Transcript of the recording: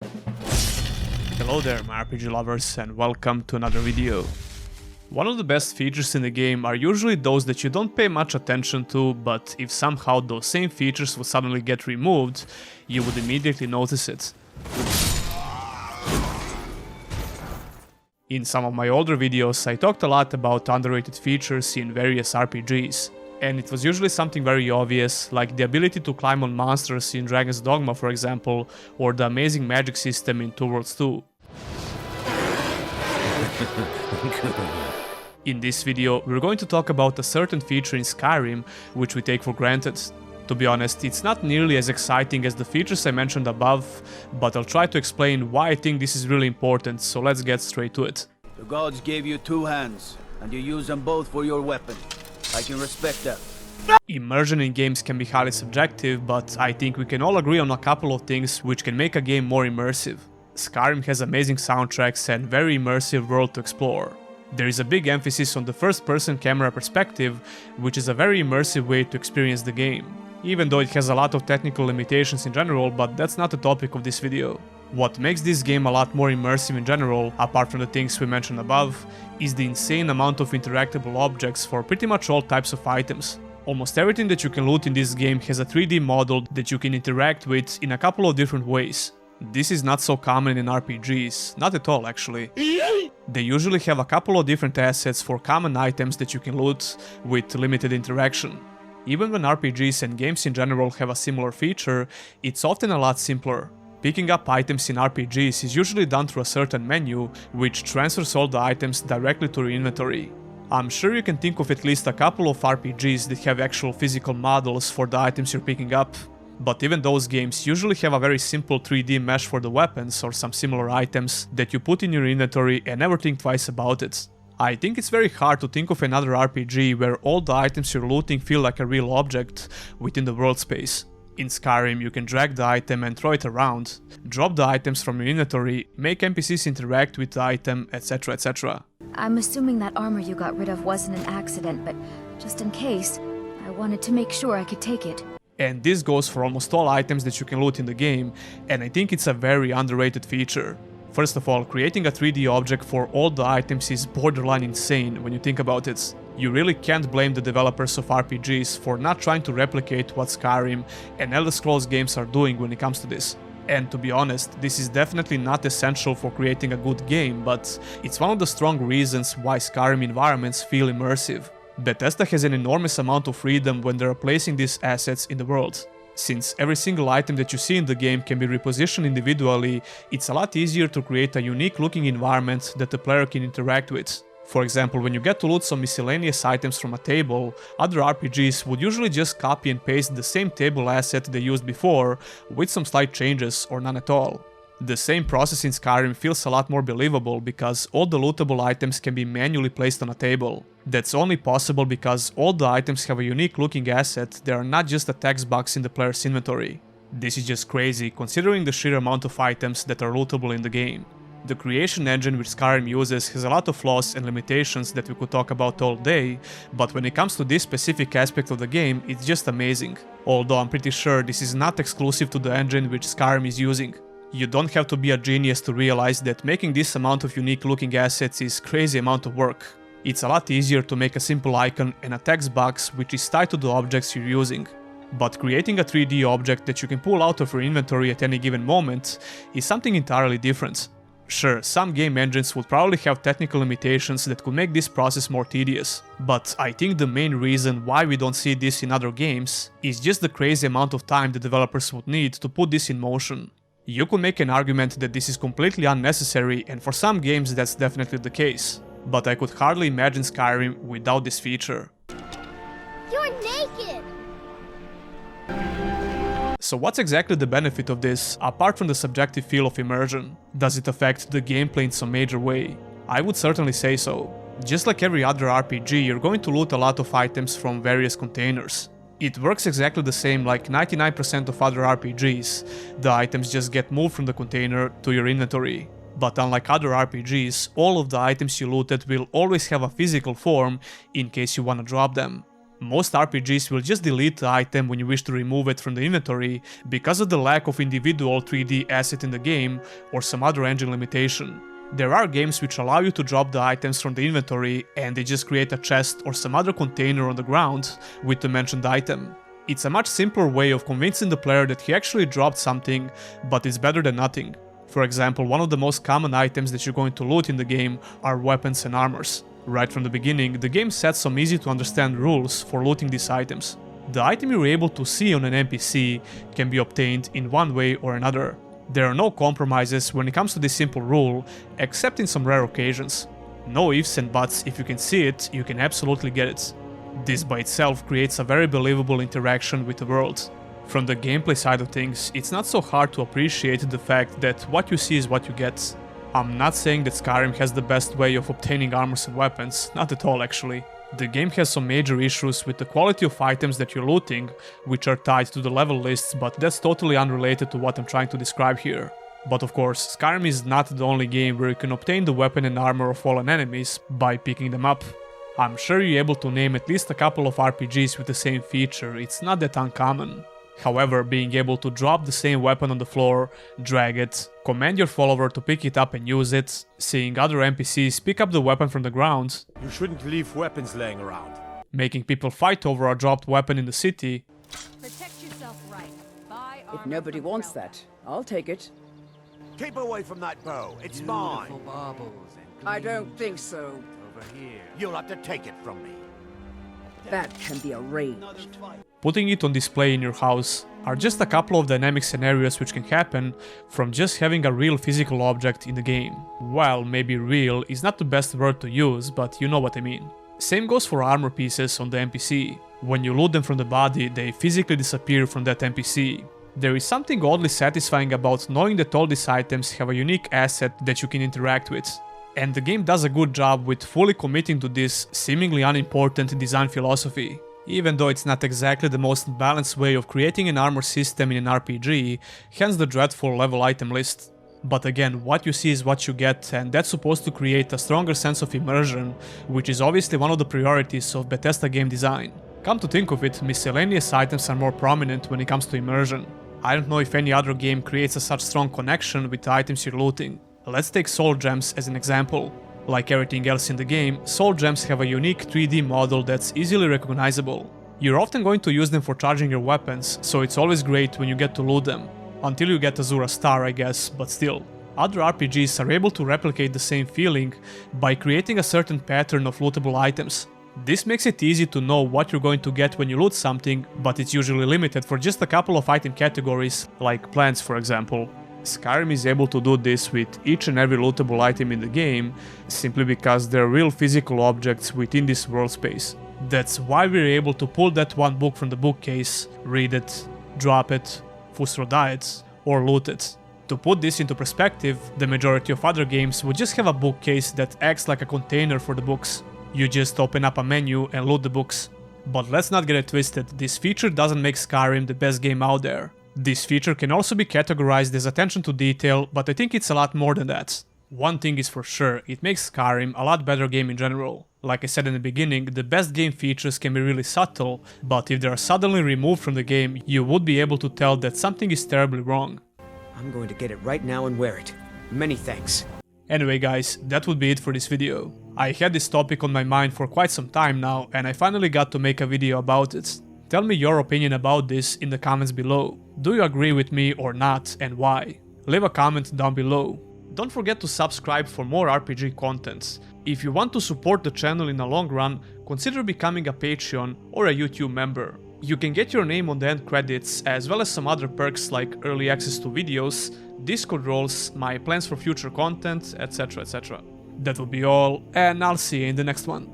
Hello there my RPG lovers and welcome to another video. One of the best features in the game are usually those that you don't pay much attention to, but if somehow those same features would suddenly get removed, you would immediately notice it. In some of my older videos I talked a lot about underrated features in various RPGs. And it was usually something very obvious, like the ability to climb on monsters in Dragon's Dogma for example, or the amazing magic system in Two Worlds 2. In this video, we're going to talk about a certain feature in Skyrim which we take for granted. To be honest, it's not nearly as exciting as the features I mentioned above, but I'll try to explain why I think this is really important, so let's get straight to it. The gods gave you two hands, and you use them both for your weapon. I can respect that. Immersion in games can be highly subjective, but I think we can all agree on a couple of things which can make a game more immersive. Skyrim has amazing soundtracks and very immersive world to explore. There is a big emphasis on the first-person camera perspective, which is a very immersive way to experience the game. Even though it has a lot of technical limitations in general, but that's not the topic of this video. What makes this game a lot more immersive in general, apart from the things we mentioned above, is the insane amount of interactable objects for pretty much all types of items. Almost everything that you can loot in this game has a 3D model that you can interact with in a couple of different ways. This is not so common in RPGs, not at all actually. They usually have a couple of different assets for common items that you can loot with limited interaction. Even when RPGs and games in general have a similar feature, it's often a lot simpler. Picking up items in RPGs is usually done through a certain menu, which transfers all the items directly to your inventory. I'm sure you can think of at least a couple of RPGs that have actual physical models for the items you're picking up, but even those games usually have a very simple 3D mesh for the weapons or some similar items that you put in your inventory and never think twice about it. I think it's very hard to think of another RPG where all the items you're looting feel like a real object within the world space. In Skyrim, you can drag the item and throw it around, drop the items from your inventory, make NPCs interact with the item, etc, etc. I'm assuming that armor you got rid of wasn't an accident, but just in case, I wanted to make sure I could take it. And this goes for almost all items that you can loot in the game, and I think it's a very underrated feature. First of all, creating a 3D object for all the items is borderline insane when you think about it. You really can't blame the developers of RPGs for not trying to replicate what Skyrim and Elder Scrolls games are doing when it comes to this. And to be honest, this is definitely not essential for creating a good game, but it's one of the strong reasons why Skyrim environments feel immersive. Bethesda has an enormous amount of freedom when they are placing these assets in the world. Since every single item that you see in the game can be repositioned individually, it's a lot easier to create a unique looking environment that the player can interact with. For example, when you get to loot some miscellaneous items from a table, other RPGs would usually just copy and paste the same table asset they used before, with some slight changes or none at all. The same process in Skyrim feels a lot more believable because all the lootable items can be manually placed on a table. That's only possible because all the items have a unique looking asset, they are not just a text box in the player's inventory. This is just crazy considering the sheer amount of items that are lootable in the game. The creation engine which Skyrim uses has a lot of flaws and limitations that we could talk about all day, but when it comes to this specific aspect of the game, it's just amazing. Although I'm pretty sure this is not exclusive to the engine which Skyrim is using. You don't have to be a genius to realize that making this amount of unique looking assets is crazy amount of work. It's a lot easier to make a simple icon and a text box which is tied to the objects you're using. But creating a 3D object that you can pull out of your inventory at any given moment is something entirely different. Sure, some game engines would probably have technical limitations that could make this process more tedious, but I think the main reason why we don't see this in other games is just the crazy amount of time the developers would need to put this in motion. You could make an argument that this is completely unnecessary, and for some games that's definitely the case, but I could hardly imagine Skyrim without this feature. You're naked! So what's exactly the benefit of this, apart from the subjective feel of immersion? Does it affect the gameplay in some major way? I would certainly say so. Just like every other RPG, you're going to loot a lot of items from various containers. It works exactly the same like 99% of other RPGs, the items just get moved from the container to your inventory. But unlike other RPGs, all of the items you looted will always have a physical form in case you wanna drop them. Most RPGs will just delete the item when you wish to remove it from the inventory because of the lack of individual 3D asset in the game or some other engine limitation. There are games which allow you to drop the items from the inventory and they just create a chest or some other container on the ground with the mentioned item. It's a much simpler way of convincing the player that he actually dropped something, but it's better than nothing. For example, one of the most common items that you're going to loot in the game are weapons and armors. Right from the beginning, the game sets some easy to understand rules for looting these items. The item you're able to see on an NPC can be obtained in one way or another. There are no compromises when it comes to this simple rule, except in some rare occasions. No ifs and buts, if you can see it, you can absolutely get it. This by itself creates a very believable interaction with the world. From the gameplay side of things, it's not so hard to appreciate the fact that what you see is what you get. I'm not saying that Skyrim has the best way of obtaining armors and weapons, not at all actually. The game has some major issues with the quality of items that you're looting, which are tied to the level lists, but that's totally unrelated to what I'm trying to describe here. But of course, Skyrim is not the only game where you can obtain the weapon and armor of fallen enemies by picking them up. I'm sure you're able to name at least a couple of RPGs with the same feature, it's not that uncommon. However, being able to drop the same weapon on the floor, drag it, command your follower to pick it up and use it, seeing other NPCs pick up the weapon from the ground, You shouldn't leave weapons laying around. making people fight over a dropped weapon in the city, Protect yourself right. Buy If armor nobody from wants Grelva. that, I'll take it. Keep away from that bow. It's mine. I don't think so. You'll have to take it from me. That can be arranged. Putting it on display in your house are just a couple of dynamic scenarios which can happen from just having a real physical object in the game. Well, maybe real is not the best word to use, but you know what I mean. Same goes for armor pieces on the NPC. When you loot them from the body, they physically disappear from that NPC. There is something oddly satisfying about knowing that all these items have a unique asset that you can interact with. And the game does a good job with fully committing to this seemingly unimportant design philosophy. Even though it's not exactly the most balanced way of creating an armor system in an RPG, hence the dreadful level item list. But again, what you see is what you get, and that's supposed to create a stronger sense of immersion, which is obviously one of the priorities of Bethesda game design. Come to think of it, miscellaneous items are more prominent when it comes to immersion. I don't know if any other game creates a such strong connection with the items you're looting. Let's take soul gems as an example. Like everything else in the game, soul gems have a unique 3D model that's easily recognizable. You're often going to use them for charging your weapons, so it's always great when you get to loot them. Until you get Azura Star, I guess, but still. Other RPGs are able to replicate the same feeling by creating a certain pattern of lootable items. This makes it easy to know what you're going to get when you loot something, but it's usually limited for just a couple of item categories, like plants for example. Skyrim is able to do this with each and every lootable item in the game, simply because they're real physical objects within this world space. That's why we're able to pull that one book from the bookcase, read it, drop it, Fusro diet, or loot it. To put this into perspective, the majority of other games would just have a bookcase that acts like a container for the books. You just open up a menu and loot the books. But let's not get it twisted, this feature doesn't make Skyrim the best game out there. This feature can also be categorized as attention to detail, but I think it's a lot more than that. One thing is for sure, it makes Skyrim a lot better game in general. Like I said in the beginning, the best game features can be really subtle, but if they are suddenly removed from the game, you would be able to tell that something is terribly wrong. I'm going to get it right now and wear it. Many thanks. Anyway guys, that would be it for this video. I had this topic on my mind for quite some time now, and I finally got to make a video about it. Tell me your opinion about this in the comments below. Do you agree with me or not, and why? Leave a comment down below. Don't forget to subscribe for more RPG contents. If you want to support the channel in the long run, consider becoming a Patreon or a YouTube member. You can get your name on the end credits, as well as some other perks like early access to videos, Discord roles, my plans for future content, etc, etc. That will be all, and I'll see you in the next one.